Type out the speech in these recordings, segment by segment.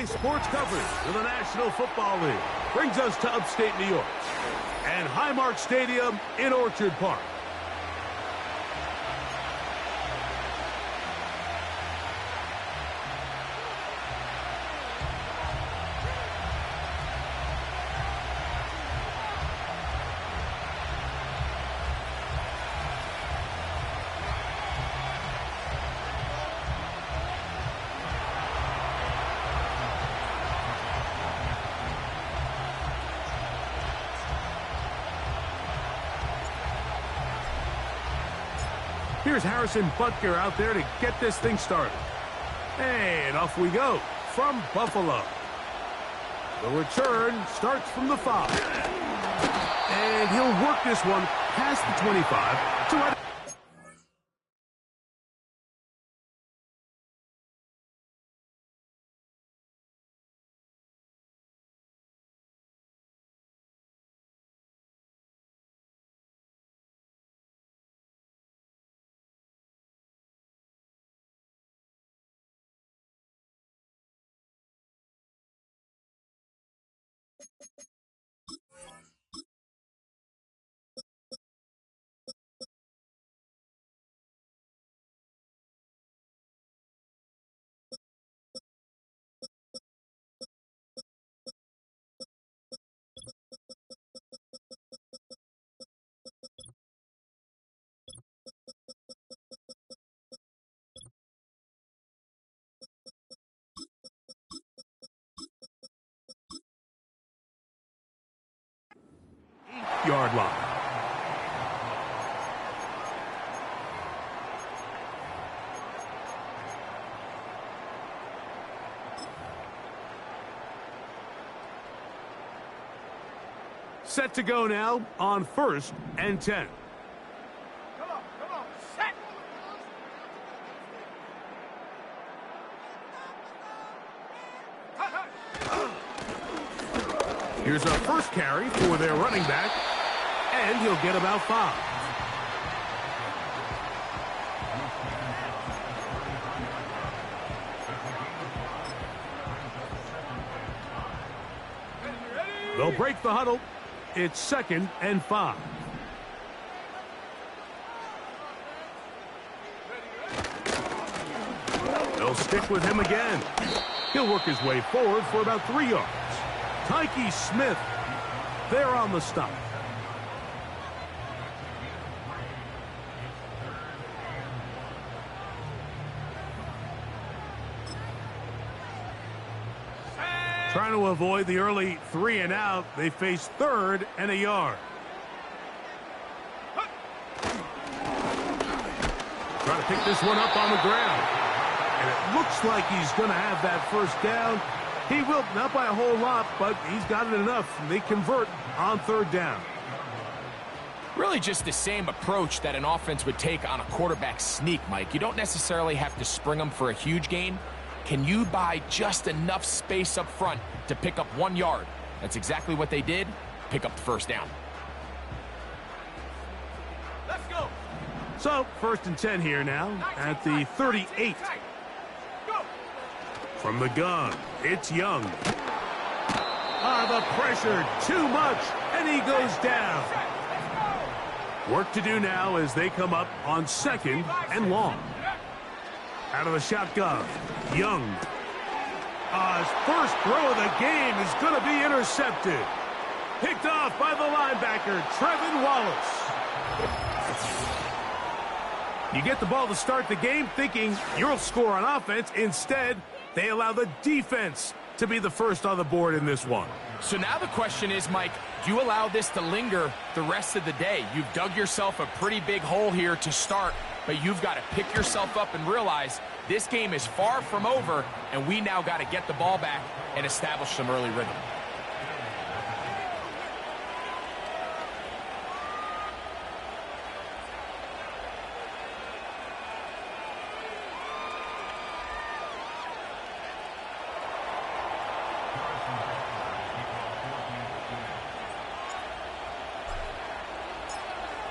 Today's sports coverage of the National Football League brings us to upstate New York and Highmark Stadium in Orchard Park. Here's Harrison Butker out there to get this thing started. And off we go from Buffalo. The return starts from the 5. And he'll work this one past the 25 to right. Yard line. Set to go now on 1st and 10. Come on, set. Here's a first carry for their running back, and he'll get about 5. They'll break the huddle. It's 2nd and 5. They'll stick with him again. He'll work his way forward for about 3 yards. Tyke Smith there on the stop. Trying to avoid the early 3 and out, they face 3rd and a yard. Trying to pick this one up on the ground. And it looks like he's going to have that first down. He will, not by a whole lot, but he's got it enough. They convert on 3rd down. Really just the same approach that an offense would take on a quarterback sneak, Mike. You don't necessarily have to spring them for a huge gain. Can you buy just enough space up front to pick up 1 yard? That's exactly what they did. Pick up the first down. Let's go. So, 1st and 10 here now at the 38. From the gun, it's Young. The pressure, too much, and he goes down. Work to do now as they come up on 2nd and long. Out of the shotgun, Young. His first throw of the game is going to be intercepted. Picked off by the linebacker, Trevin Wallace. You get the ball to start the game thinking you'll score on offense. Instead, they allow the defense to be the first on the board in this one. So now the question is, Mike, do you allow this to linger the rest of the day? You've dug yourself a pretty big hole here to start, but you've got to pick yourself up and realize this game is far from over, and we now got to get the ball back and establish some early rhythm.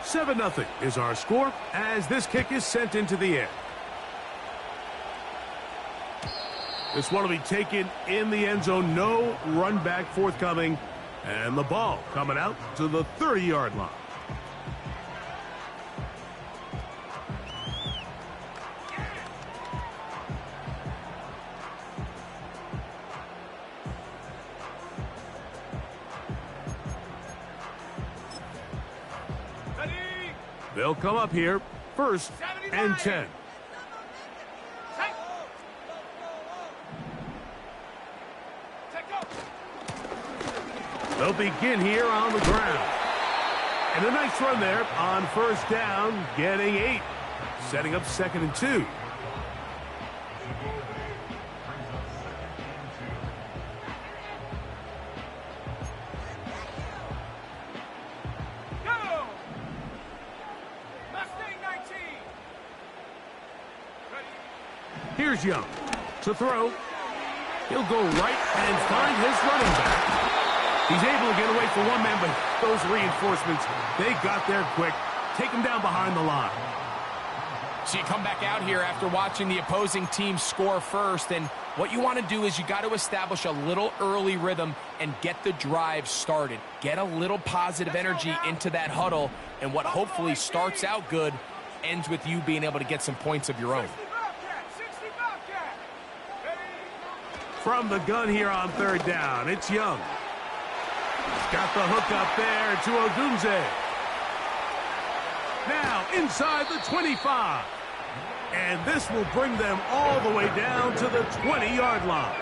Seven 0 is our score as this kick is sent into the air. This one will be taken in the end zone. No run back forthcoming. And the ball coming out to the 30-yard line. They'll come up here, 1st and 10. They'll begin here on the ground. And a nice run there on 1st down, getting 8. Setting up 2nd and 2. Here's Young to throw. He'll go right and find his running back. He's able to get away from one man, but those reinforcements, they got there quick. Take him down behind the line. So you come back out here after watching the opposing team score first, and what you want to do is you got to establish a little early rhythm and get the drive started. Get a little positive energy into that huddle, and what hopefully starts out good ends with you being able to get some points of your own. From the gun here on 3rd down, it's Young. He's got the hook up there to Odunze. Now inside the 25. And this will bring them all the way down to the 20-yard line.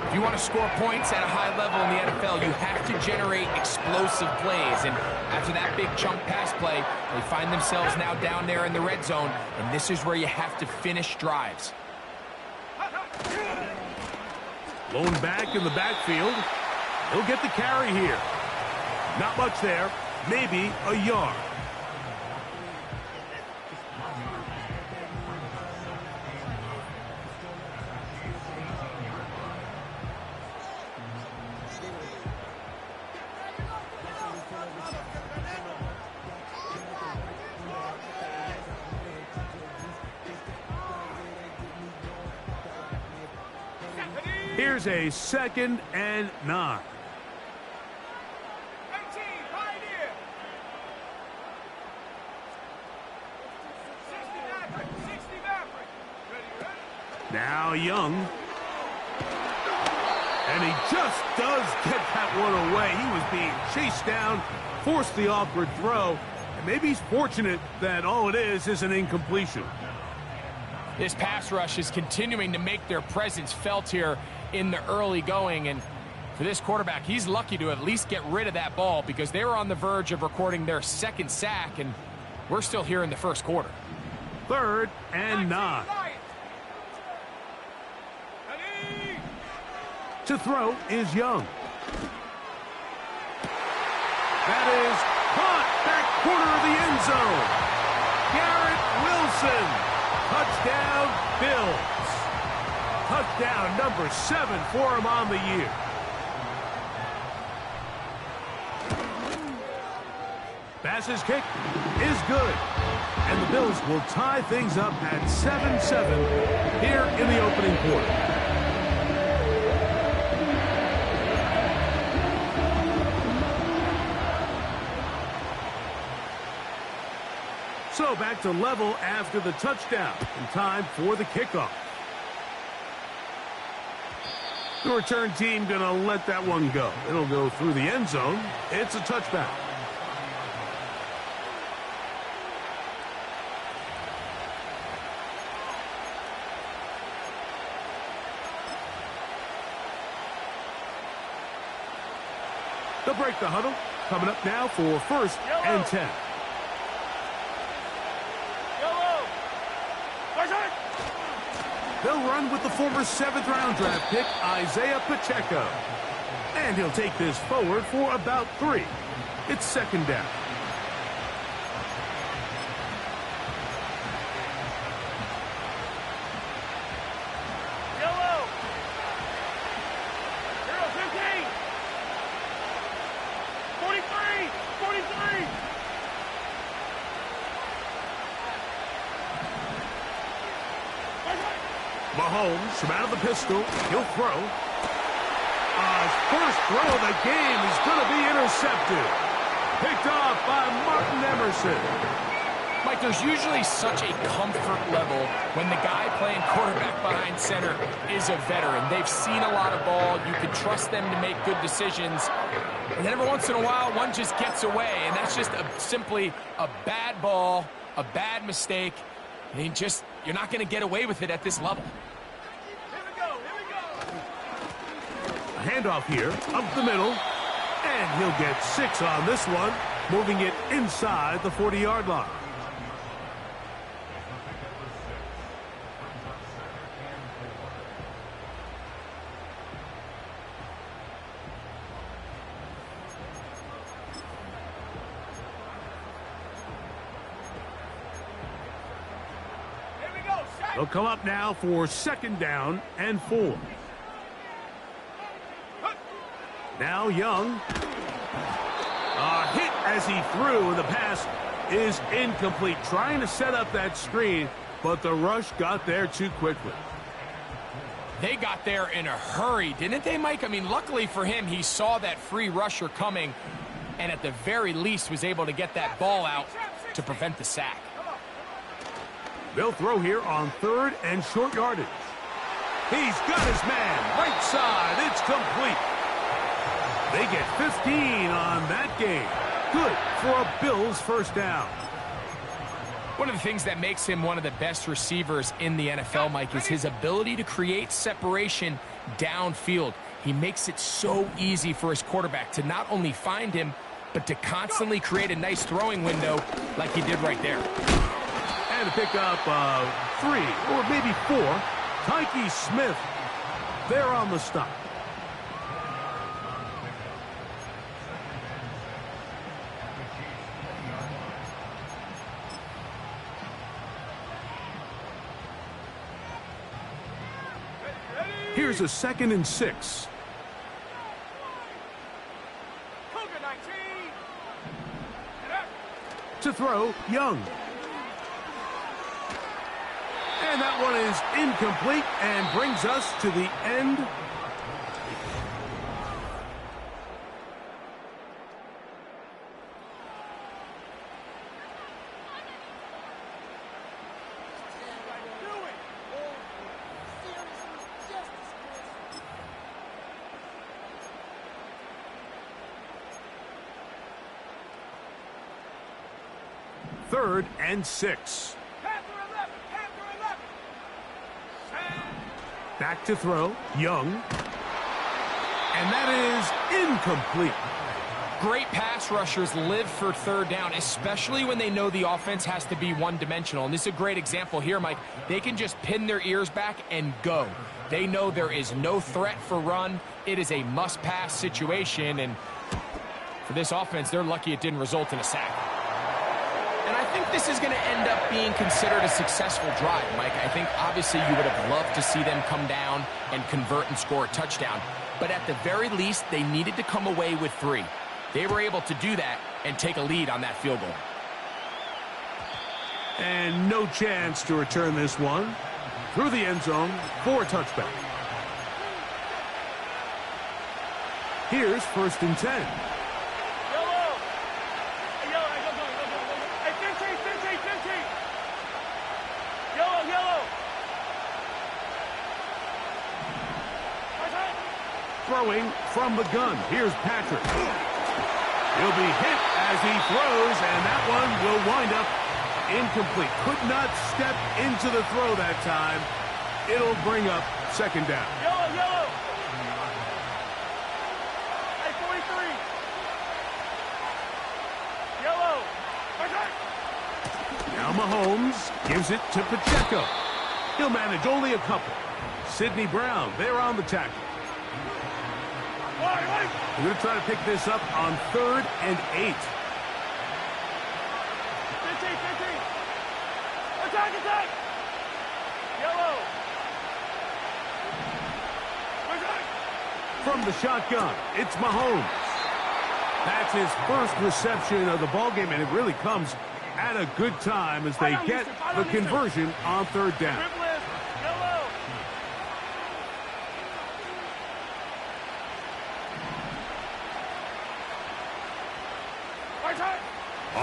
If you want to score points at a high level in the NFL, you have to generate explosive plays. And after that big chunk pass play, they find themselves now down there in the red zone. And this is where you have to finish drives. Lone back in the backfield. He'll get the carry here. Not much there. Maybe a yard. Here's a 2nd and 9. Now Young. And he just does get that one away. He was being chased down, forced the awkward throw, and maybe he's fortunate that all it is an incompletion. This pass rush is continuing to make their presence felt here in the early going, and for this quarterback, he's lucky to at least get rid of that ball because they were on the verge of recording their 2nd sack, and we're still here in the 1st quarter. 3rd and 9. To throw is Young. That is caught back corner of the end zone. Garrett Wilson. Touchdown, Bills. Touchdown number 7 for him on the year. Bass's kick is good. And the Bills will tie things up at 7-7 here in the opening quarter. So back to level after the touchdown, and time for the kickoff. The return team going to let that one go. It'll go through the end zone. It's a touchback. They'll break the huddle. Coming up now for 1st and 10. They'll run with the former 7th-round draft pick, Isaiah Pacheco. And he'll take this forward for about 3. It's 2nd down. Yellow. 15. 43. 43. Mahomes from out of the pistol. He'll throw. His first throw of the game is going to be intercepted. Picked off by Martin Emerson. Mike, there's usually such a comfort level when the guy playing quarterback behind center is a veteran. They've seen a lot of ball. You can trust them to make good decisions. And then every once in a while, one just gets away. And that's just simply a bad ball, a bad mistake. And you're not going to get away with it at this level. A handoff here, up the middle. And he'll get 6 on this one, moving it inside the 40-yard line. They'll come up now for 2nd down and 4. Now Young. Hit as he threw, and the pass is incomplete. Trying to set up that screen, but the rush got there too quickly. They got there in a hurry, didn't they, Mike? I mean, luckily for him, he saw that free rusher coming, and at the very least was able to get that ball out to prevent the sack. They'll throw here on 3rd and short yardage. He's got his man. Right side. It's complete. They get 15 on that game. Good for a Bills first down. One of the things that makes him one of the best receivers in the NFL, Mike, is his ability to create separation downfield. He makes it so easy for his quarterback to not only find him, but to constantly create a nice throwing window like he did right there. And to pick up 3 or maybe 4. Tyke Smith there on the stop. Here's a 2nd and 6. To throw, Young. And that one is incomplete and brings us to the end. Third and 6. Back to throw, Young. And that is incomplete. Great pass rushers live for 3rd down, especially when they know the offense has to be one-dimensional. And this is a great example here, Mike. They can just pin their ears back and go. They know there is no threat for run. It is a must-pass situation. And for this offense, they're lucky it didn't result in a sack. And I think this is going to end up being considered a successful drive, Mike. I think obviously you would have loved to see them come down and convert and score a touchdown. But at the very least, they needed to come away with 3. They were able to do that and take a lead on that field goal. And no chance to return this one. Through the end zone for a touchback. Here's 1st and 10. Throwing from the gun. Here's Patrick. He'll be hit as he throws, and that one will wind up incomplete. Could not step into the throw that time. It'll bring up 2nd down. Yellow. Hey, 43. Yellow. Now Mahomes gives it to Pacheco. He'll manage only a couple. Sidney Brown there on the tackle. We're going to try to pick this up on 3rd and 8. 15. Attack. Yellow. From the shotgun, it's Mahomes. That's his first reception of the ballgame, and it really comes at a good time as they get the conversion on 3rd down.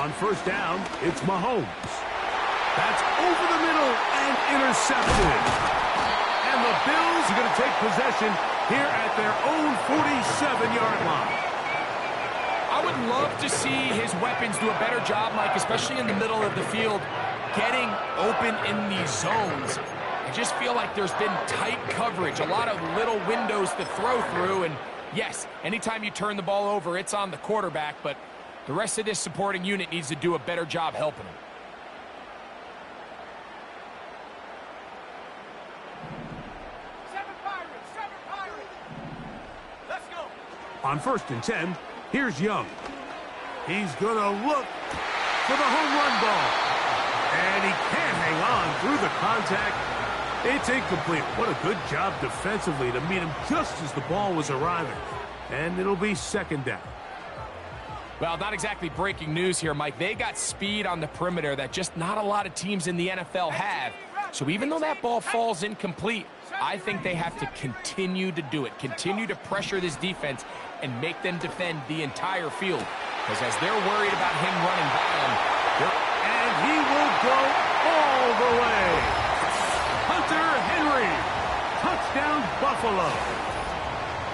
On first down, it's Mahomes. That's over the middle and intercepted. And the Bills are going to take possession here at their own 47-yard line. I would love to see his weapons do a better job, Mike, especially in the middle of the field, getting open in these zones. I just feel like there's been tight coverage, a lot of little windows to throw through, and yes, anytime you turn the ball over, it's on the quarterback, but the rest of this supporting unit needs to do a better job helping him. Let's go. On first and 10, here's Young. He's going to look for the home run ball. And he can't hang on through the contact. It's incomplete. What a good job defensively to meet him just as the ball was arriving. And it'll be second down. Well, not exactly breaking news here, Mike. They got speed on the perimeter that just not a lot of teams in the NFL have. So even though that ball falls incomplete, I think they have to continue to do it, continue to pressure this defense and make them defend the entire field. Because as they're worried about him running by them, and he will go all the way. Hunter Henry, touchdown Buffalo.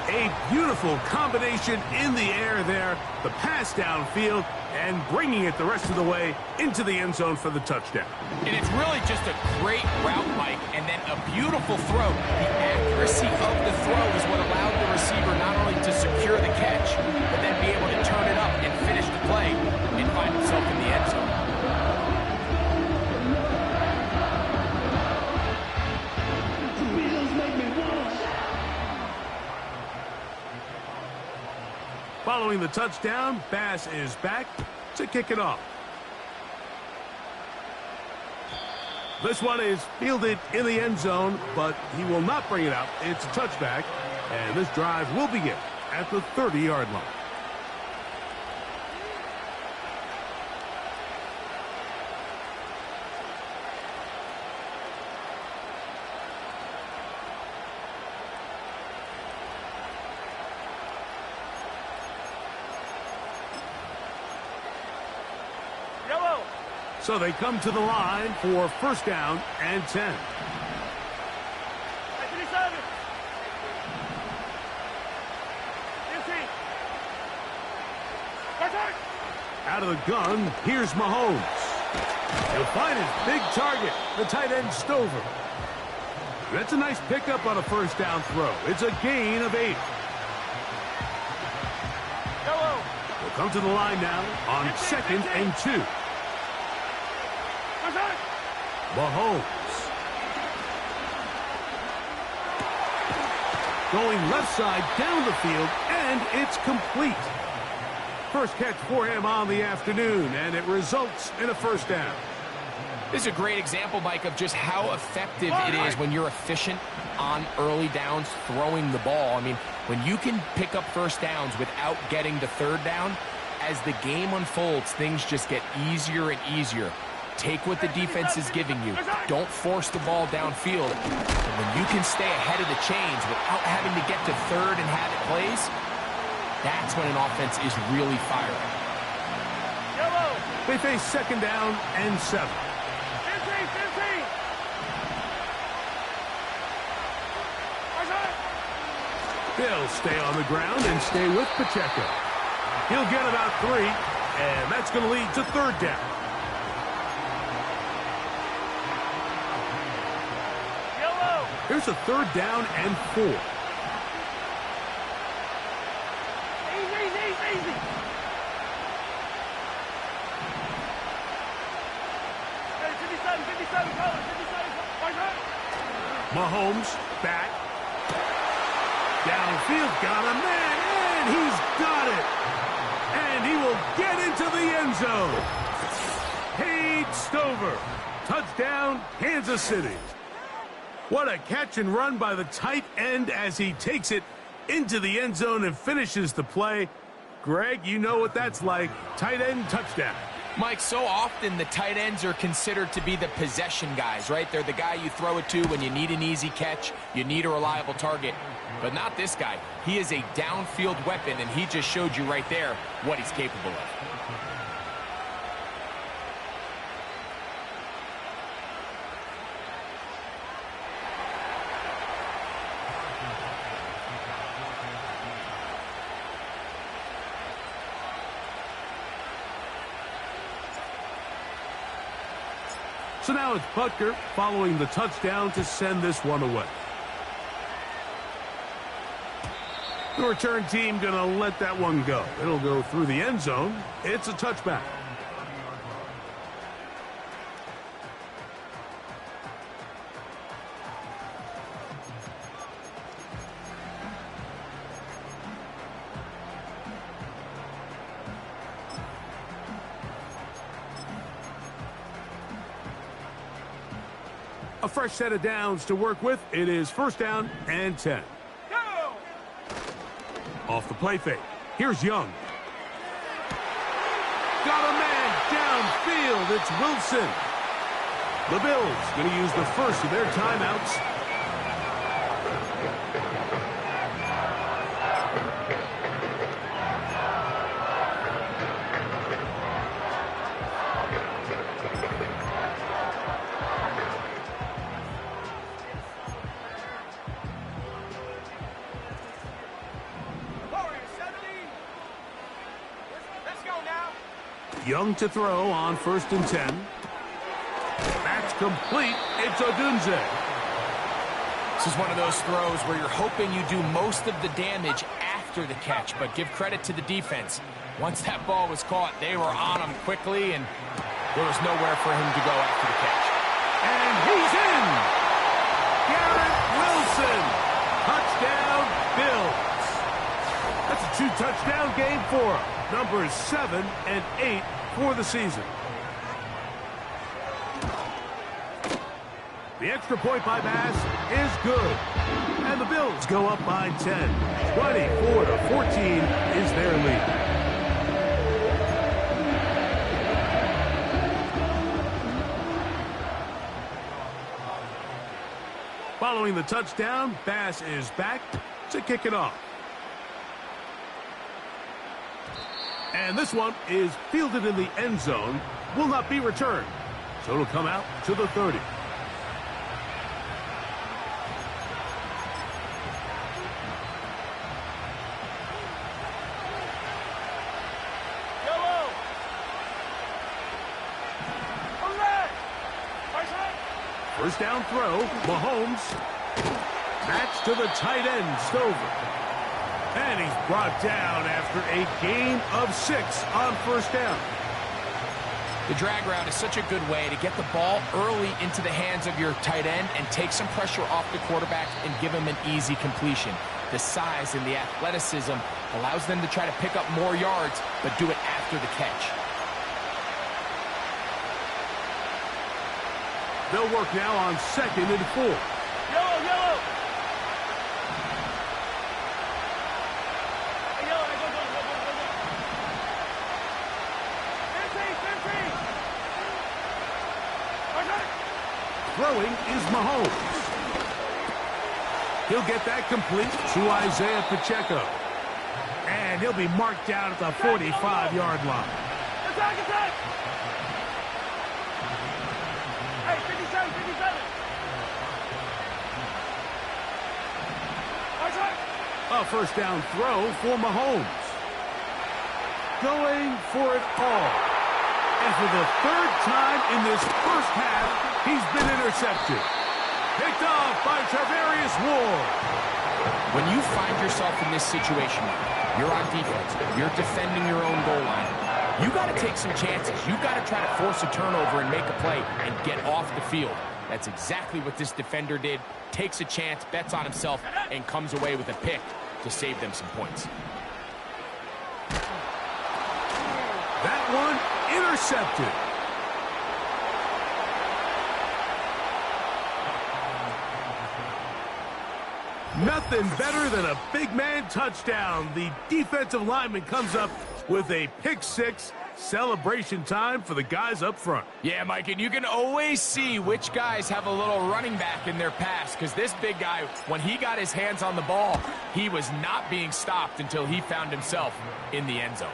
A beautiful combination in the air there, the pass downfield, and bringing it the rest of the way into the end zone for the touchdown. And it's really just a great route, Mike, and then a beautiful throw. The accuracy of the throw is what allowed the receiver not only to secure the catch, but then be able to turn it up and finish the play and find himself in the end zone. Following the touchdown, Bass is back to kick it off. This one is fielded in the end zone, but he will not bring it out. It's a touchback, and this drive will begin at the 30-yard line. So they come to the line for first down and 10. Out of the gun, here's Mahomes. He'll find his big target, the tight end Stover. That's a nice pickup on a first down throw. It's a gain of 8. They'll come to the line now on second and 2. Mahomes. Going left side down the field, and it's complete. First catch for him on the afternoon, and it results in a first down. This is a great example, Mike, of just how effective it is when you're efficient on early downs throwing the ball. I mean, when you can pick up first downs without getting to third down, as the game unfolds, things just get easier and easier. Take what the defense is giving you. Don't force the ball downfield. And when you can stay ahead of the chains without having to get to third and have it plays, that's when an offense is really firing. They face second down and 7. 15. They'll stay on the ground and stay with Pacheco. He'll get about 3, and that's going to lead to third down. Here's a third down and 4. Easy. Hey, 57, color, 57. Mahomes back. Downfield, got a man, and he's got it. And he will get into the end zone. Paige Stover. Touchdown, Kansas City. What a catch and run by the tight end as he takes it into the end zone and finishes the play. Greg, you know what that's like. Tight end touchdown. Mike, so often the tight ends are considered to be the possession guys, right? They're the guy you throw it to when you need an easy catch, you need a reliable target. But not this guy. He is a downfield weapon, and he just showed you right there what he's capable of. So now it's Butker following the touchdown to send this one away. The return team going to let that one go. It'll go through the end zone. It's a touchback. A fresh set of downs to work with. It is first down and 10. Go! Off the play fake. Here's Young. Got a man downfield. It's Wilson. The Bills going to use the first of their timeouts. Young to throw on first and 10. That's complete. It's Odunze. This is one of those throws where you're hoping you do most of the damage after the catch, but give credit to the defense. Once that ball was caught, they were on him quickly, and there was nowhere for him to go after the catch. And he's in! Garrett Wilson! Touchdown, Bills! That's a 2-touchdown game for him. Numbers 7 and 8 for the season. The extra point by Bass is good. And the Bills go up by 10. 24-14 is their lead. Following the touchdown, Bass is back to kick it off. And this one is fielded in the end zone, will not be returned. So it'll come out to the 30. Yellow! First down throw, Mahomes. Match to the tight end, Stover. And he's brought down after a gain of 6 on first down. The drag route is such a good way to get the ball early into the hands of your tight end and take some pressure off the quarterback and give him an easy completion. The size and the athleticism allows them to try to pick up more yards, but do it after the catch. They'll work now on second and 4. Yellow, yellow! Throwing is Mahomes. He'll get that complete to Isaiah Pacheco. And he'll be marked down at the 45-yard line. Attack, attack! Hey, 57, 57! A first down throw for Mahomes. Going for it all. And for the third time in this first half, he's been intercepted. Picked off by Tarvarius Ward. When you find yourself in this situation, you're on defense, you're defending your own goal line, you got to take some chances. You got to try to force a turnover and make a play and get off the field. That's exactly what this defender did. Takes a chance, bets on himself, and comes away with a pick to save them some points. That one intercepted. Nothing better than a big man touchdown. The defensive lineman comes up with a pick six. Celebration time for the guys up front. Yeah, Mike, and you can always see which guys have a little running back in their pass, because this big guy, when he got his hands on the ball, he was not being stopped until he found himself in the end zone.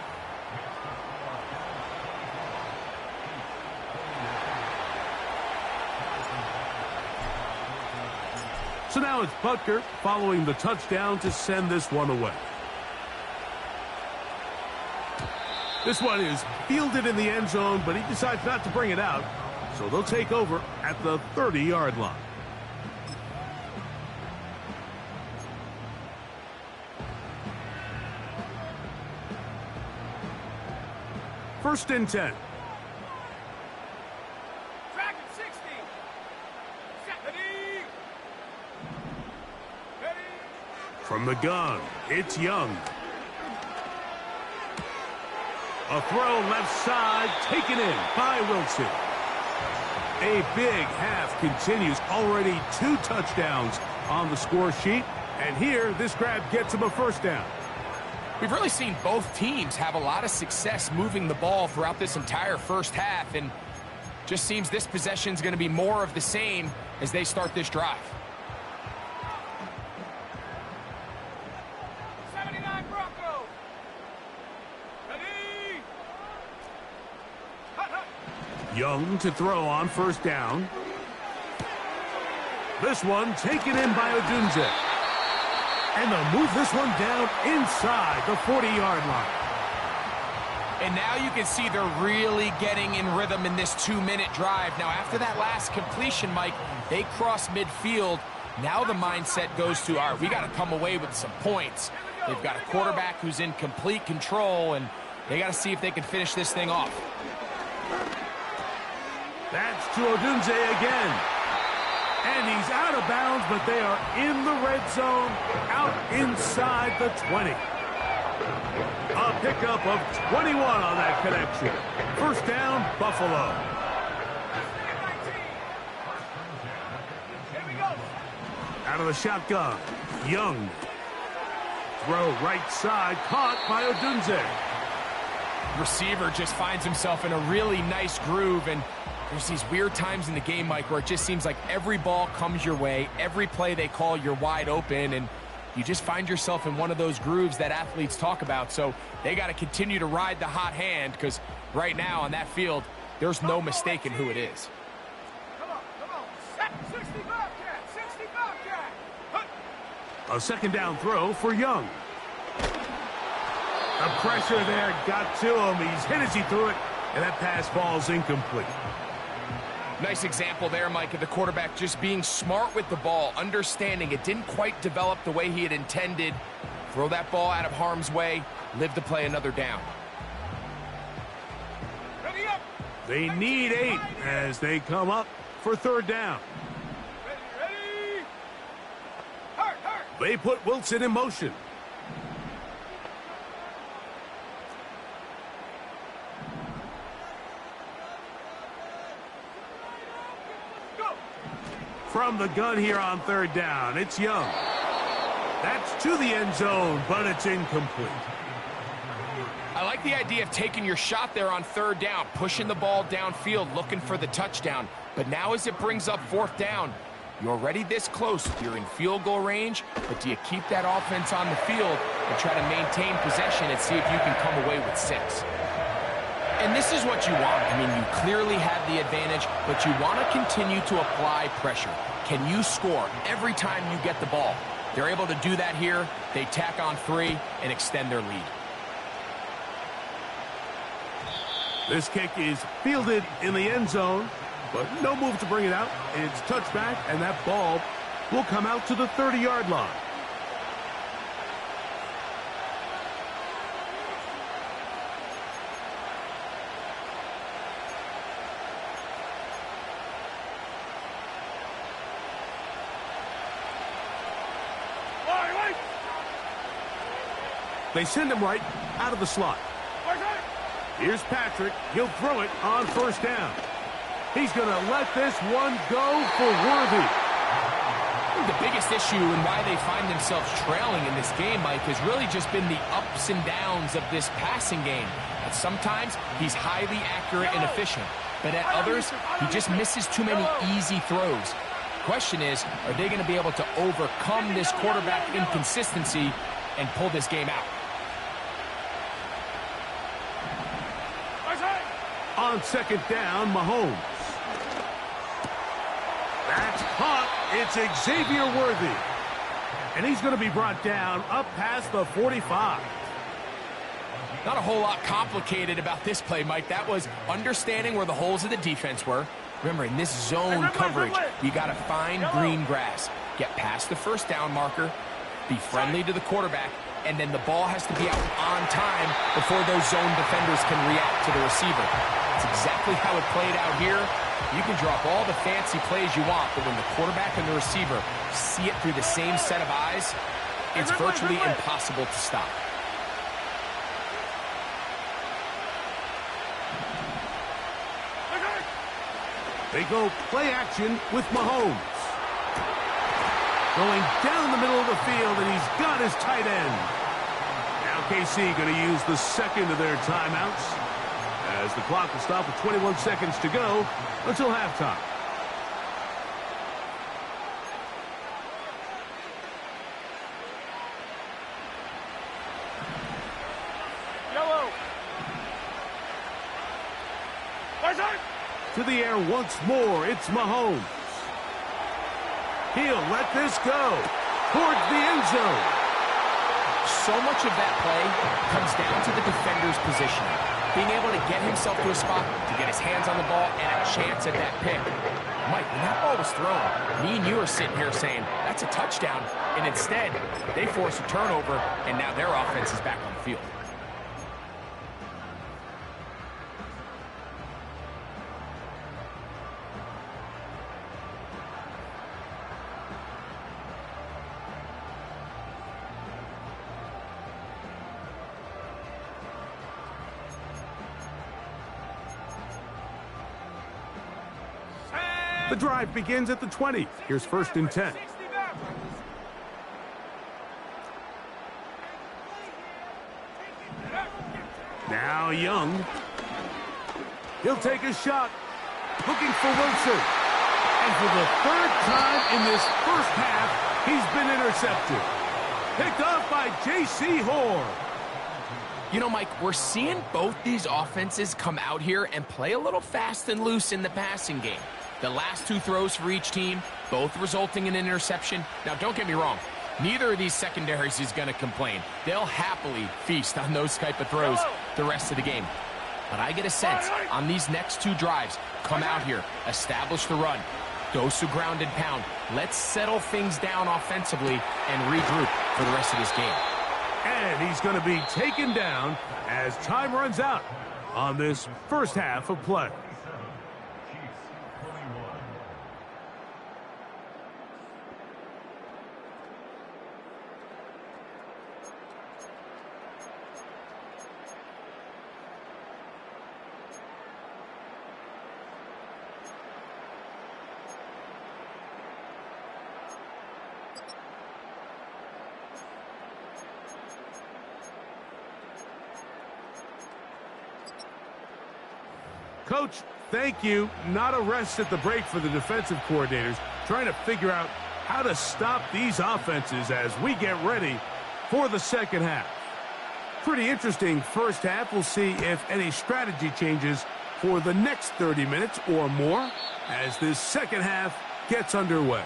So now it's Butker following the touchdown to send this one away. This one is fielded in the end zone, but he decides not to bring it out. So they'll take over at the 30-yard line. First and 10. Track at 60. Set. Ready. Ready. From the gun, it's Young. A throw left side, taken in by Wilson. A big half continues. Already 2 touchdowns on the score sheet. And here, this grab gets him a first down. We've really seen both teams have a lot of success moving the ball throughout this entire first half, and just seems this possession is going to be more of the same as they start this drive. 79 Broncos. Ready. Hut, hut. Young to throw on first down. This one taken in by Odunze. And they'll move this one down inside the 40-yard line. And now you can see they're really getting in rhythm in this 2-minute drive. Now, after that last completion, Mike, they cross midfield. Now the mindset goes to, all right, we got to come away with some points. They've got a quarterback who's in complete control, and they got to see if they can finish this thing off. That's to Odunze again. And he's out of bounds, but they are in the red zone, out inside the 20. A pickup of 21 on that connection. First down, Buffalo. Here we go. Out of the shotgun, Young. Throw right side, caught by Odunze. Receiver just finds himself in a really nice groove, and there's these weird times in the game, Mike, where it just seems like every ball comes your way, every play they call, you're wide open, and you just find yourself in one of those grooves that athletes talk about. So they got to continue to ride the hot hand, because right now on that field, there's no mistaking who it is. Come on. Set. 60 Bobcat. 60 Bobcat. Hut. A second down throw for Young. The pressure there got to him. He's hit as he threw it, and that pass falls incomplete. Nice example there, Mike, of the quarterback just being smart with the ball, understanding it didn't quite develop the way he had intended. Throw that ball out of harm's way, live to play another down. Ready up. They need 8 as they come up for third down. Ready. Hurt. They put Wilson in motion. From the gun here on third down, it's Young. That's to the end zone, but it's incomplete. I like the idea of taking your shot there on third down, pushing the ball downfield, looking for the touchdown. But now as it brings up fourth down, you're already this close. You're in field goal range, but do you keep that offense on the field and try to maintain possession and see if you can come away with 6? And this is what you want. I mean, you clearly have the advantage, but you want to continue to apply pressure. Can you score every time you get the ball? They're able to do that here. They tack on 3 and extend their lead. This kick is fielded in the end zone, but no move to bring it out. It's touchback, and that ball will come out to the 30-yard line. They send him right out of the slot. Here's Patrick. He'll throw it on first down. He's going to let this one go for Worthy. The biggest issue and why they find themselves trailing in this game, Mike, has really just been the ups and downs of this passing game. At sometimes, he's highly accurate and efficient. But at others, he just misses too many easy throws. Question is, are they going to be able to overcome this quarterback inconsistency and pull this game out? On second down, Mahomes. That's caught. It's Xavier Worthy. And he's going to be brought down up past the 45. Not a whole lot complicated about this play, Mike. That was understanding where the holes of the defense were. Remember, in this zone coverage, you got to find green grass. Get past the first down marker, be friendly to the quarterback, and then the ball has to be out on time before those zone defenders can react to the receiver. That's exactly how it played out here. You can drop all the fancy plays you want, but when the quarterback and the receiver see it through the same set of eyes, it's virtually impossible to stop. They go play action with Mahomes. Going down the middle of the field, and he's got his tight end. Now KC going to use the second of their timeouts, as the clock will stop with 21 seconds to go until halftime. Yellow. To the air once more, it's Mahomes. He'll let this go towards the end zone. So much of that play comes down to the defender's positioning. Being able to get himself to a spot, to get his hands on the ball, and a chance at that pick. Mike, when that ball was thrown, me and you are sitting here saying, that's a touchdown. And instead, they force a turnover, and now their offense is back on the field. The drive begins at the 20. Here's 1st and 10. Now Young. He'll take a shot. Looking for Wilson. And for the 3rd time in this first half, he's been intercepted. Picked off by J.C. Horn. You know, Mike, we're seeing both these offenses come out here and play a little fast and loose in the passing game. The last 2 throws for each team, both resulting in an interception. Now, don't get me wrong. Neither of these secondaries is going to complain. They'll happily feast on those type of throws the rest of the game. But I get a sense on these next 2 drives, come out here, establish the run, dose of ground and pound. Let's settle things down offensively and regroup for the rest of this game. And he's going to be taken down as time runs out on this first half of play. Coach, thank you. Not a rest at the break for the defensive coordinators, trying to figure out how to stop these offenses as we get ready for the second half. Pretty interesting first half. We'll see if any strategy changes for the next 30 minutes or more as this second half gets underway.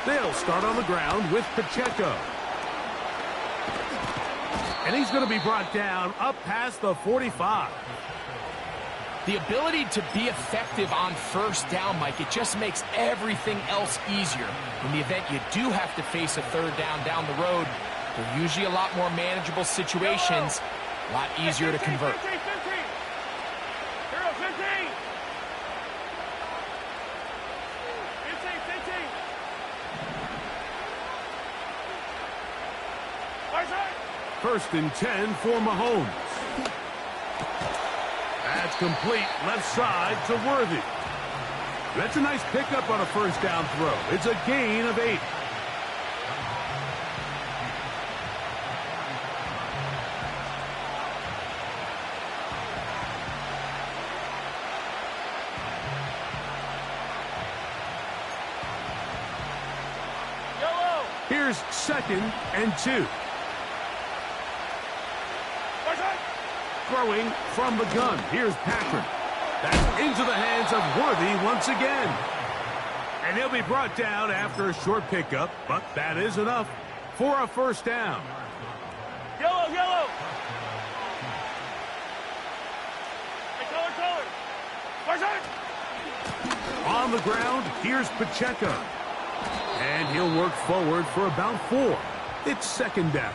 They'll start on the ground with Pacheco. And he's going to be brought down up past the 45. The ability to be effective on first down, Mike, it just makes everything else easier. In the event you do have to face a 3rd down the road, they're usually a lot more manageable situations, a lot easier to convert. First and 10 for Mahomes. That's complete left side to Worthy. That's a nice pickup on a first down throw. It's a gain of 8. Here's 2nd and 2. Throwing from the gun. Here's Patrick. That's into the hands of Worthy once again. And he'll be brought down after a short pickup, but that is enough for a first down. Yellow, yellow. Hey, color. On the ground, here's Pacheco. And he'll work forward for about 4. It's 2nd down.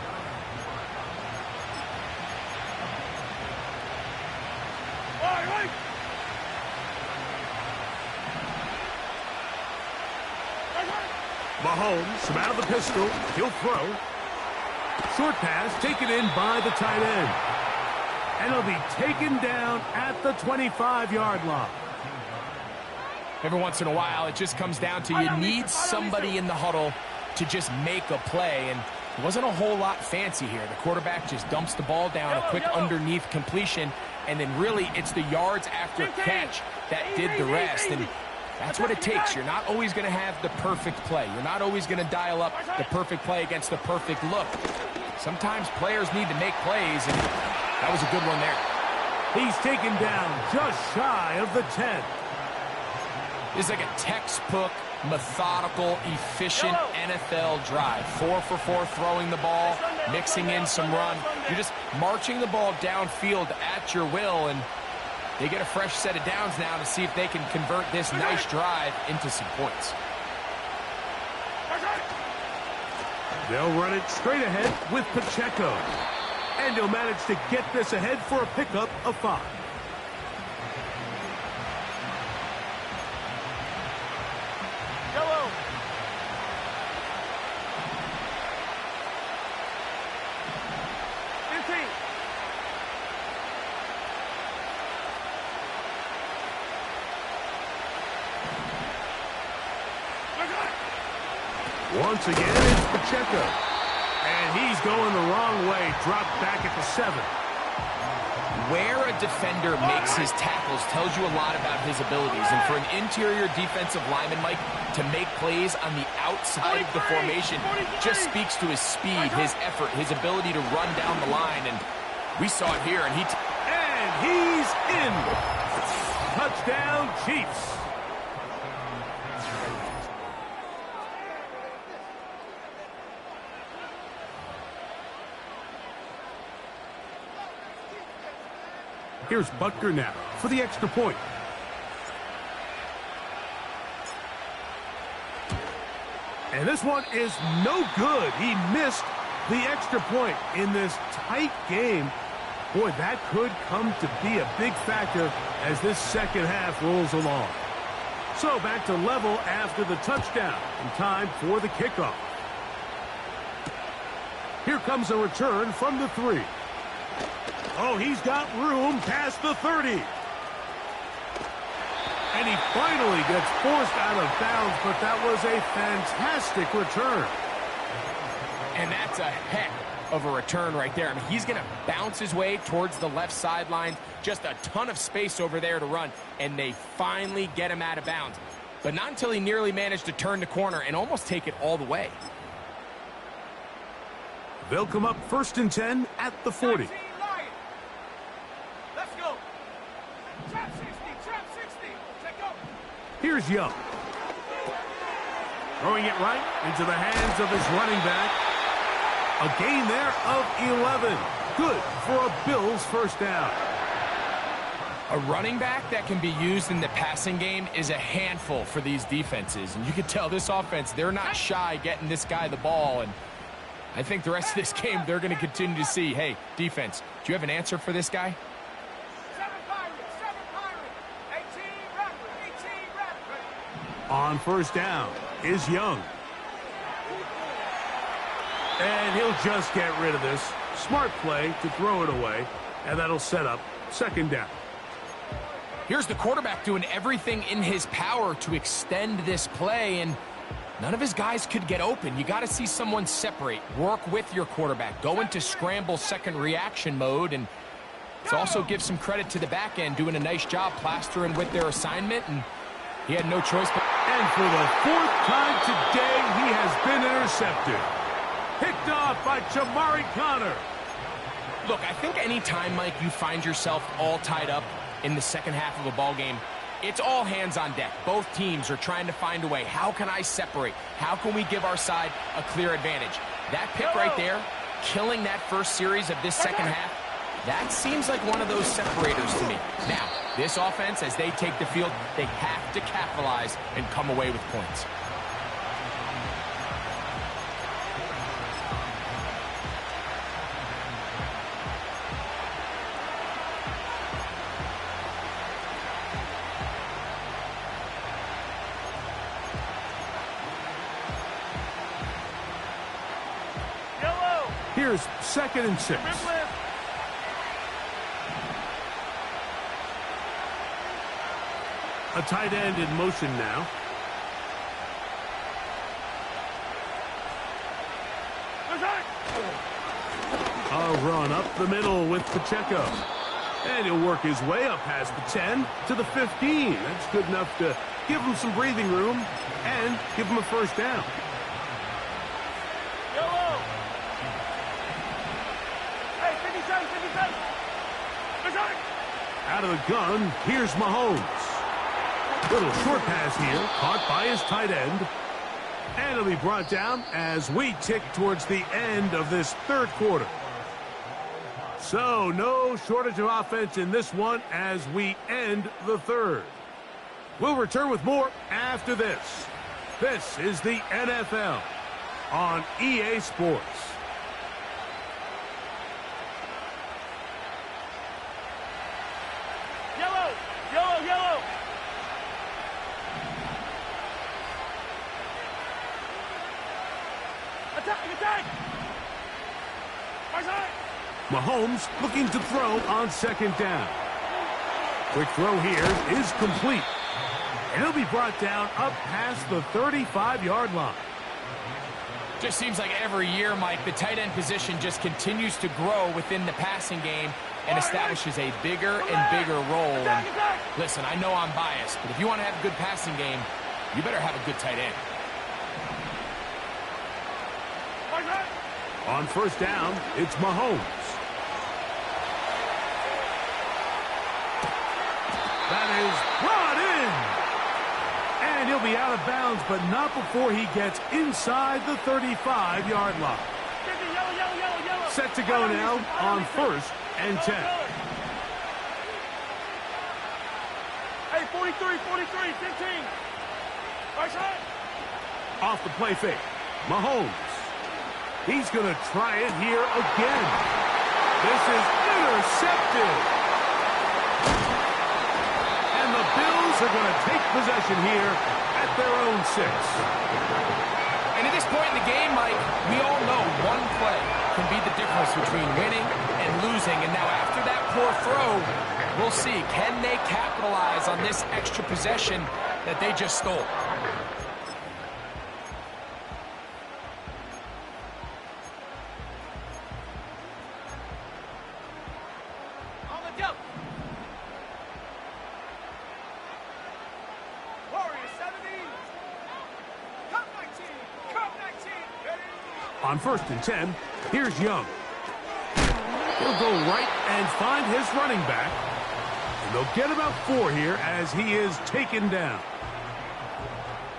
Mahomes, out of the pistol. He'll throw. Short pass taken in by the tight end. And he'll be taken down at the 25-yard line. Every once in a while, it just comes down to you need somebody in the huddle to just make a play. And it wasn't a whole lot fancy here. The quarterback just dumps the ball down, a quick underneath completion, and then really it's the yards after catch that did the rest. And that's what it takes. You're not always going to have the perfect play. You're not always going to dial up the perfect play against the perfect look. Sometimes players need to make plays, and that was a good one there. He's taken down just shy of the 10. This is like a textbook, methodical, efficient NFL drive. 4 for 4 throwing the ball, mixing in some run. You're just marching the ball downfield at your will, and they get a fresh set of downs now to see if they can convert this nice drive into some points. They'll run it straight ahead with Pacheco. And he'll manage to get this ahead for a pickup of 5. Yellow. Once again, it's Pacheco. And he's going the wrong way. Dropped back at the 7. Where a defender makes his tackles tells you a lot about his abilities. And for an interior defensive lineman, Mike, to make plays on the outside of the formation just speaks to his speed, his effort, his ability to run down the line. And we saw it here. And he's in. Touchdown, Chiefs. Here's Butker now for the extra point. And this one is no good. He missed the extra point in this tight game. Boy, that could come to be a big factor as this second half rolls along. So back to level after the touchdown, and time for the kickoff. Here comes a return from the 3. Oh, he's got room past the 30. And he finally gets forced out of bounds, but that was a fantastic return. And that's a heck of a return right there. I mean, he's going to bounce his way towards the left sideline. Just a ton of space over there to run, and they finally get him out of bounds. But not until he nearly managed to turn the corner and almost take it all the way. They'll come up 1st and 10 at the 40. Let's go. Trap 60, trap 60. Check go. Here's Young. Throwing it right into the hands of his running back. A gain there of 11. Good for a Bills first down. A running back that can be used in the passing game is a handful for these defenses. And you can tell this offense, they're not shy getting this guy the ball. And I think the rest of this game, they're going to continue to see, hey, defense, do you have an answer for this guy? 7 Pirates, 18 Raptors. On first down is Young. And he'll just get rid of this. Smart play to throw it away. And that'll set up 2nd down. Here's the quarterback doing everything in his power to extend this play, and none of his guys could get open. You got to see someone separate, work with your quarterback, go into scramble second reaction mode, and let's also give some credit to the back end doing a nice job plastering with their assignment, and he had no choice. And for the 4th time today, he has been intercepted. Picked off by Jamari Connor. Look, I think any time, Mike, you find yourself all tied up in the second half of a ball game, it's all hands on deck. Both teams are trying to find a way. How can I separate? How can we give our side a clear advantage? That pick right there, killing that first series of this second half, that seems like one of those separators to me. Now, this offense, as they take the field, they have to capitalize and come away with points. Here's 2nd and 6. A tight end in motion now. A run up the middle with Pacheco. And he'll work his way up past the 10 to the 15. That's good enough to give him some breathing room and give him a first down. Out of the gun, here's Mahomes. Little short pass here, caught by his tight end. And it'll be brought down as we tick towards the end of this third quarter. So, no shortage of offense in this one as we end the third. We'll return with more after this. This is the NFL on EA Sports. Mahomes looking to throw on 2nd down. Quick throw here is complete. And he'll be brought down up past the 35-yard line. Just seems like every year, Mike, the tight end position just continues to grow within the passing game and establishes a bigger and bigger role. And listen, I know I'm biased, but if you want to have a good passing game, you better have a good tight end. On 1st down, it's Mahomes. That is brought in. And he'll be out of bounds, but not before he gets inside the 35-yard line. Set to go now on 1st and 10. Hey, 43, 15. Right side. Off the play fake. Mahomes. He's going to try it here again. This is intercepted. And the Bills are going to take possession here at their own 6. And at this point in the game, Mike, we all know one play can be the difference between winning and losing. And now after that poor throw, we'll see. Can they capitalize on this extra possession that they just stole? On 1st and 10, here's Young. He'll go right and find his running back. And they'll get about 4 here as he is taken down.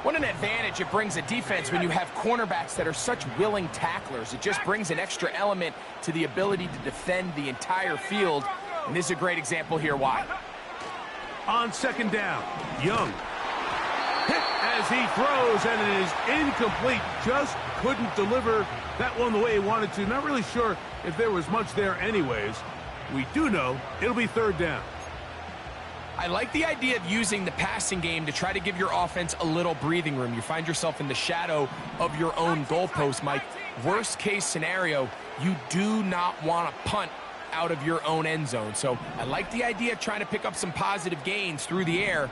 What an advantage it brings a defense when you have cornerbacks that are such willing tacklers. It just brings an extra element to the ability to defend the entire field. And this is a great example here why. On 2nd down, Young. Hit as he throws, and it is incomplete. Just couldn't deliver that one the way he wanted to. Not really sure if there was much there anyways. We do know it'll be 3rd down. I like the idea of using the passing game to try to give your offense a little breathing room. You find yourself in the shadow of your own goalpost, Mike. Worst case scenario, you do not want to punt out of your own end zone. So I like the idea of trying to pick up some positive gains through the air,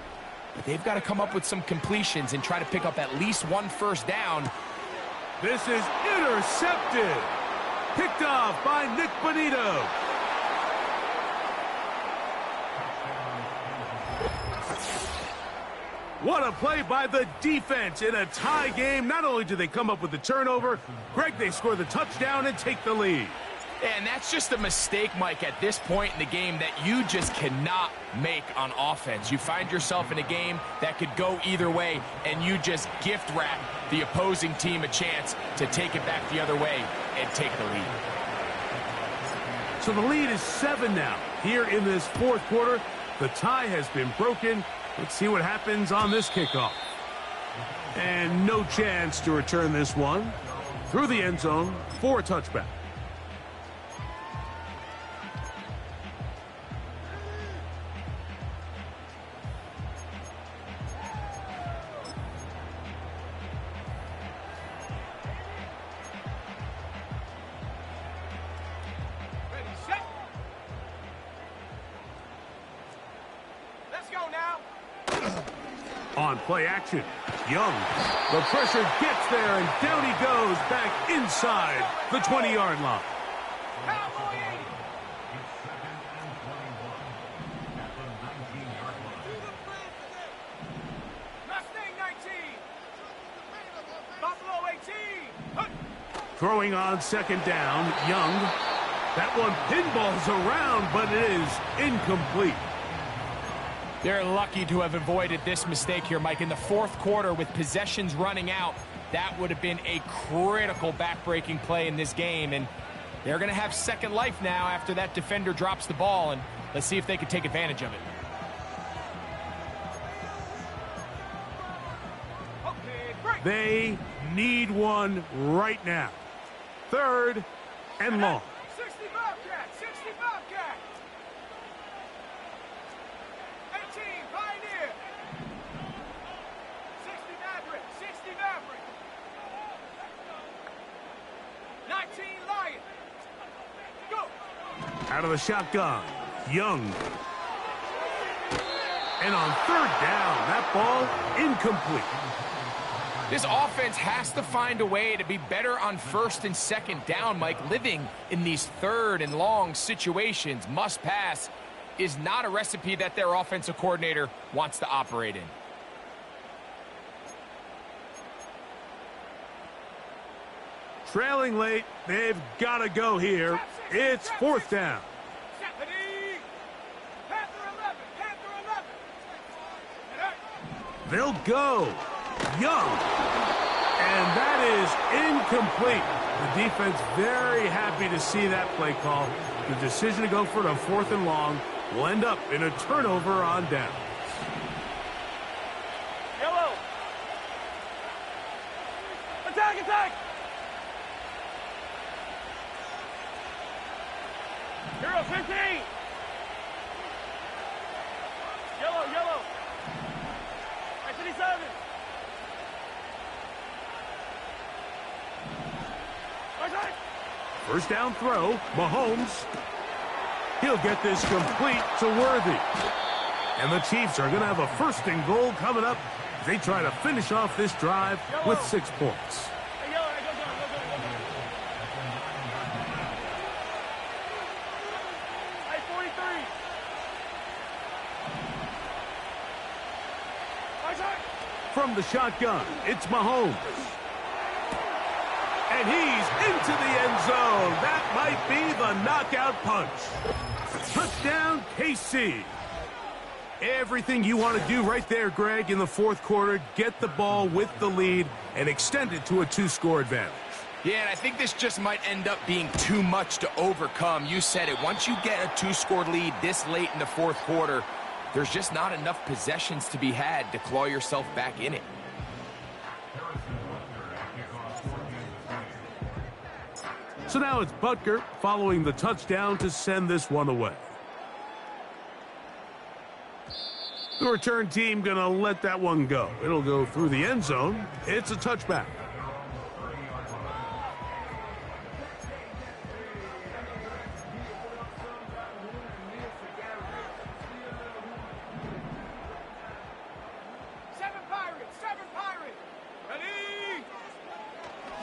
but they've got to come up with some completions and try to pick up at least 1 first down. This is intercepted. Picked off by Nick Bonito. What a play by the defense in a tie game. Not only do they come up with the turnover, Greg, they score the touchdown and take the lead. And that's just a mistake, Mike, at this point in the game that you just cannot make on offense. You find yourself in a game that could go either way, and you just gift wrap the opposing team a chance to take it back the other way and take the lead. So the lead is 7 now. Here in this fourth quarter, the tie has been broken. Let's see what happens on this kickoff. And no chance to return this one. Through the end zone for a touchback. On play action, Young. The pressure gets there, and down he goes back inside the 20-yard line. Throwing on second down, Young. That one pinballs around, but it is incomplete. They're lucky to have avoided this mistake here, Mike. In the fourth quarter, with possessions running out, that would have been a critical back-breaking play in this game. And they're going to have second life now after that defender drops the ball. And let's see if they can take advantage of it. They need one right now. 3rd and long. 60 Bobcat, 60 Bobcat. 18 Pioneer. 60 Maverick, 60 Maverick. 19 Lion. Go. Out of the shotgun, Young. And on 3rd down, that ball incomplete. This offense has to find a way to be better on 1st and 2nd down, Mike. Living in these 3rd and long situations, must pass, is not a recipe that their offensive coordinator wants to operate in. Trailing late, they've got to go here. It's 4th down. They'll go. Young. And that is incomplete. The defense very happy to see that play call. The decision to go for it on 4th and long will end up in a turnover on down. Yellow. Attack, attack. Hero 15. Yellow, yellow. 57. First down throw, Mahomes. He'll get this complete to Worthy. And the Chiefs are going to have a 1st and goal coming up as they try to finish off this drive with 6 points. From the shotgun, it's Mahomes. And he's into the end zone. That might be the knockout punch. Touchdown, KC. Everything you want to do right there, Greg, in the 4th quarter. Get the ball with the lead and extend it to a 2-score advantage. Yeah, and I think this just might end up being too much to overcome. You said it. Once you get a 2-score lead this late in the 4th quarter, there's just not enough possessions to be had to claw yourself back in it. So now it's Butker following the touchdown to send this one away. The return team going to let that one go. It'll go through the end zone. It's a touchback.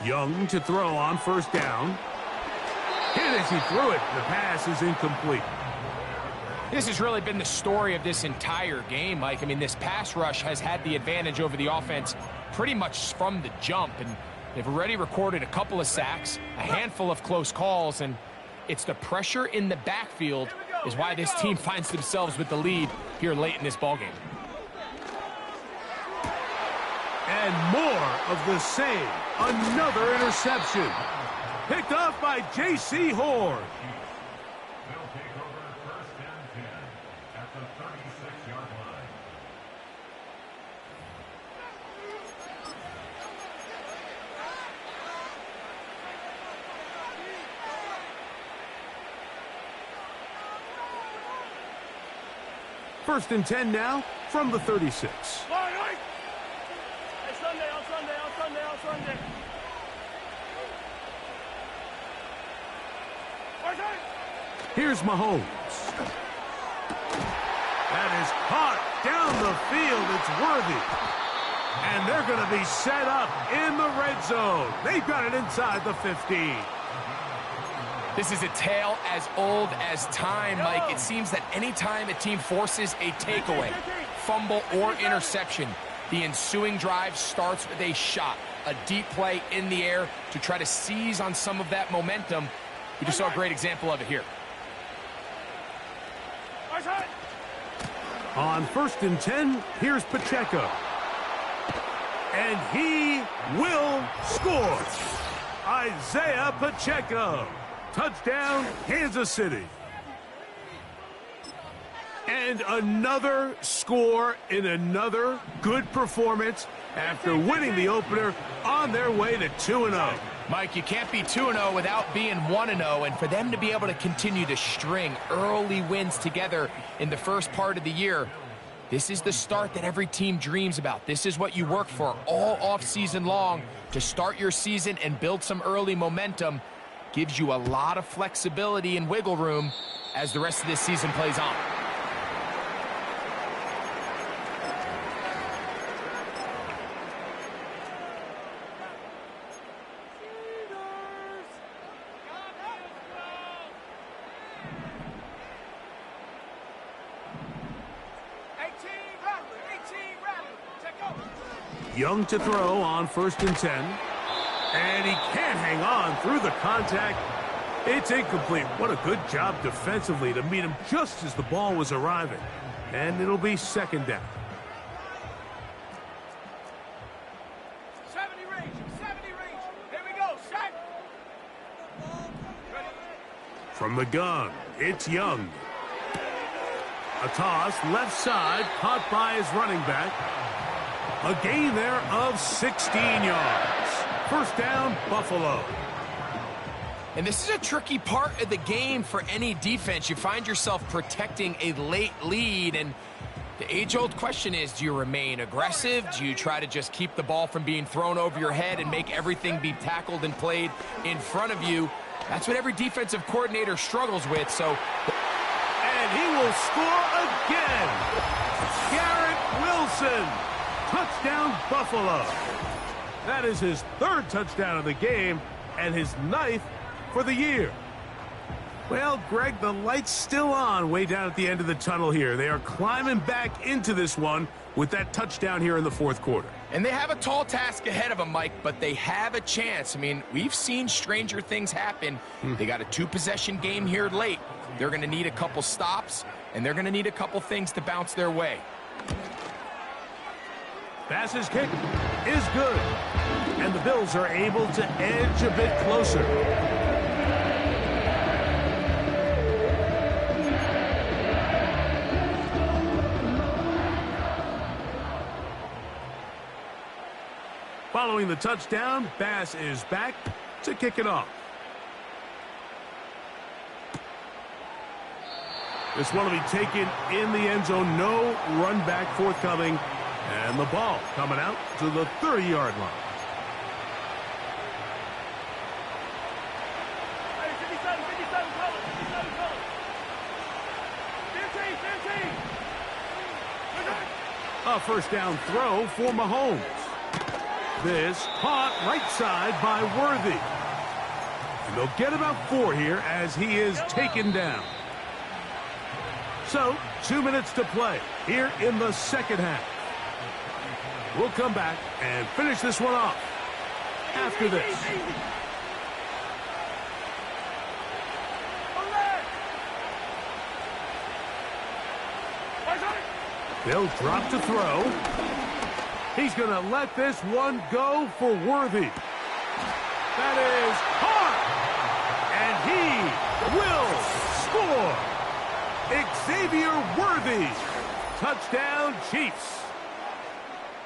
Young to throw on 1st down. Hit as he threw it. The pass is incomplete. This has really been the story of this entire game, Mike. I mean, this pass rush has had the advantage over the offense pretty much from the jump, and they've already recorded a couple of sacks, a handful of close calls, and it's the pressure in the backfield is why this team finds themselves with the lead here late in this ballgame. And more of the same. Another interception. Picked off by J.C. Horn. They'll take over 1st and 10 at the 36-yard line. First and 10 now from the 36. Here's Mahomes. That is caught down the field. It's Worthy. And they're going to be set up in the red zone. They've got it inside the 15. This is a tale as old as time, Mike. It seems that anytime a team forces a takeaway, fumble, or interception, the ensuing drive starts with a shot, a deep play in the air to try to seize on some of that momentum. We just saw a great example of it here. On 1st and 10, here's Pacheco. And he will score. Isaiah Pacheco. Touchdown, Kansas City. And another score in another good performance after winning the opener on their way to 2-0. Mike, you can't be 2-0 without being 1-0, and for them to be able to continue to string early wins together in the first part of the year, this is the start that every team dreams about. This is what you work for all offseason long to start your season and build some early momentum. Gives you a lot of flexibility and wiggle room as the rest of this season plays on. Young to throw on 1st and 10. And he can't hang on through the contact. It's incomplete. What a good job defensively to meet him just as the ball was arriving. And it'll be 2nd down. 70 range. Here we go. Set. Ready. From the gun, it's Young. A toss, left side, caught by his running back. A gain there of 16 yards. 1st down, Buffalo. And this is a tricky part of the game for any defense. You find yourself protecting a late lead, and the age-old question is, do you remain aggressive? Do you try to just keep the ball from being thrown over your head and make everything be tackled and played in front of you? That's what every defensive coordinator struggles with, so... And he will score again. Garrett Wilson. Touchdown, Buffalo. That is his 3rd touchdown of the game and his 9th for the year. Well, Greg, the light's still on way down at the end of the tunnel here. They are climbing back into this one with that touchdown here in the 4th quarter. And they have a tall task ahead of them, Mike, but they have a chance. I mean, we've seen stranger things happen. They got a 2-possession game here late. They're going to need a couple stops, and they're going to need a couple things to bounce their way. Bass's kick is good. And the Bills are able to edge a bit closer. Following the touchdown, Bass is back to kick it off. This one will be taken in the end zone. No run back forthcoming. And the ball coming out to the 30-yard line. A 1st down throw for Mahomes. This caught right side by Worthy. And they'll get about 4 here as he is taken down. So, 2 minutes to play here in the second half. We'll come back and finish this one off after this. They'll drop to throw. He's going to let this one go for Worthy. That is hard. And he will score. Xavier Worthy. Touchdown, Chiefs.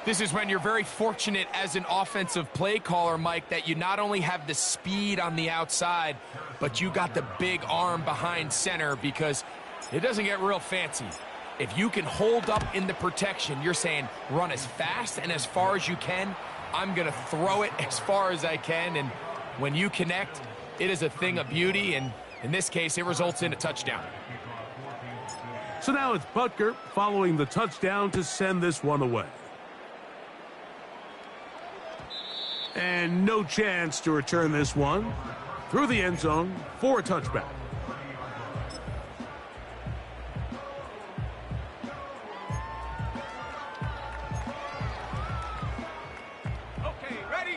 This is when you're very fortunate as an offensive play caller, Mike, that you not only have the speed on the outside, but you got the big arm behind center, because it doesn't get real fancy. If you can hold up in the protection, you're saying run as fast and as far as you can. I'm going to throw it as far as I can. And when you connect, it is a thing of beauty. And in this case, it results in a touchdown. So now it's Butker following the touchdown to send this one away. And no chance to return this one through the end zone for a touchback. Okay, ready?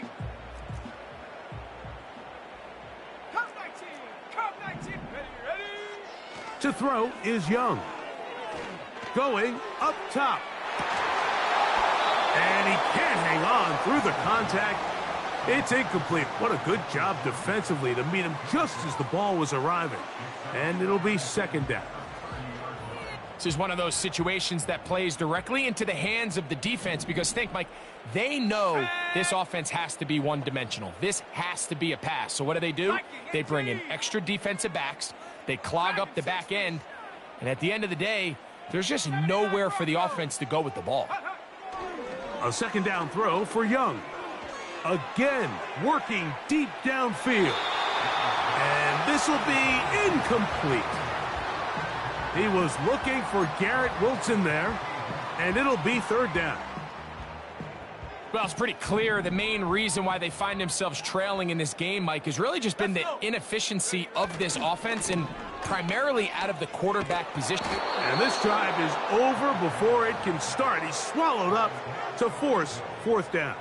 Come 19! Come 19! Ready? To throw is Young. Going up top. And he can't hang on through the contact. It's incomplete. What a good job defensively to meet him just as the ball was arriving. And it'll be second down. This is one of those situations that plays directly into the hands of the defense, because think, Mike, they know this offense has to be one-dimensional. This has to be a pass. So what do? They bring in extra defensive backs. They clog up the back end. And at the end of the day, there's just nowhere for the offense to go with the ball. A second down throw for Young. Again, working deep downfield. And this will be incomplete. He was looking for Garrett Wilson there, and it'll be third down. Well, it's pretty clear the main reason why they find themselves trailing in this game, Mike, has really just been the inefficiency of this offense, and primarily out of the quarterback position. And this drive is over before it can start. He's swallowed up to force fourth down.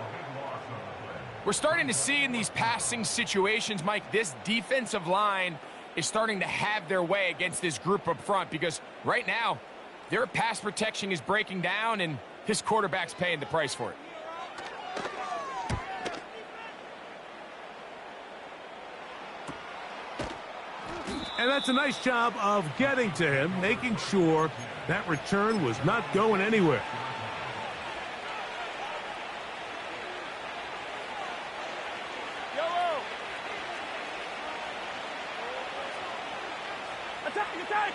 We're starting to see in these passing situations, Mike, this defensive line is starting to have their way against this group up front, because right now their pass protection is breaking down and this quarterback's paying the price for it. And that's a nice job of getting to him, making sure that return was not going anywhere. Yellow! Attack!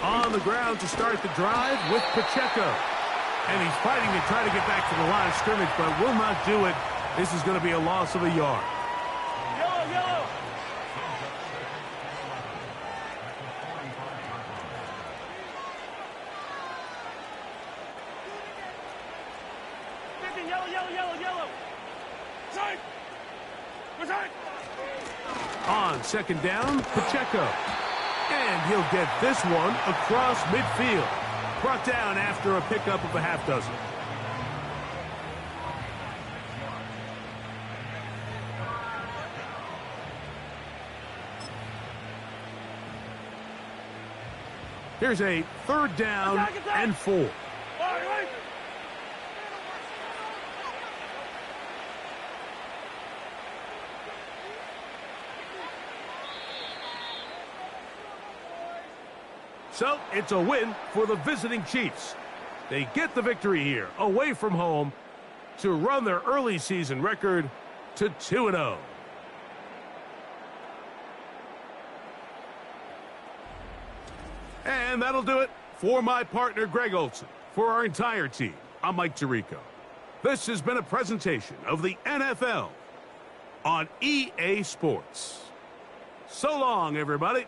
On the ground to start the drive with Pacheco. And he's fighting to try to get back to the line of scrimmage, but will not do it. This is going to be a loss of a yard. Yellow! 50, yellow! Side! On second down, Pacheco. And he'll get this one across midfield. Brought down after a pickup of a half dozen. Here's a third down and 4. So it's a win for the visiting Chiefs. They get the victory here, away from home, to run their early season record to 2-0. And that'll do it for my partner, Greg Olson. For our entire team, I'm Mike Tirico. This has been a presentation of the NFL on EA Sports. So long, everybody.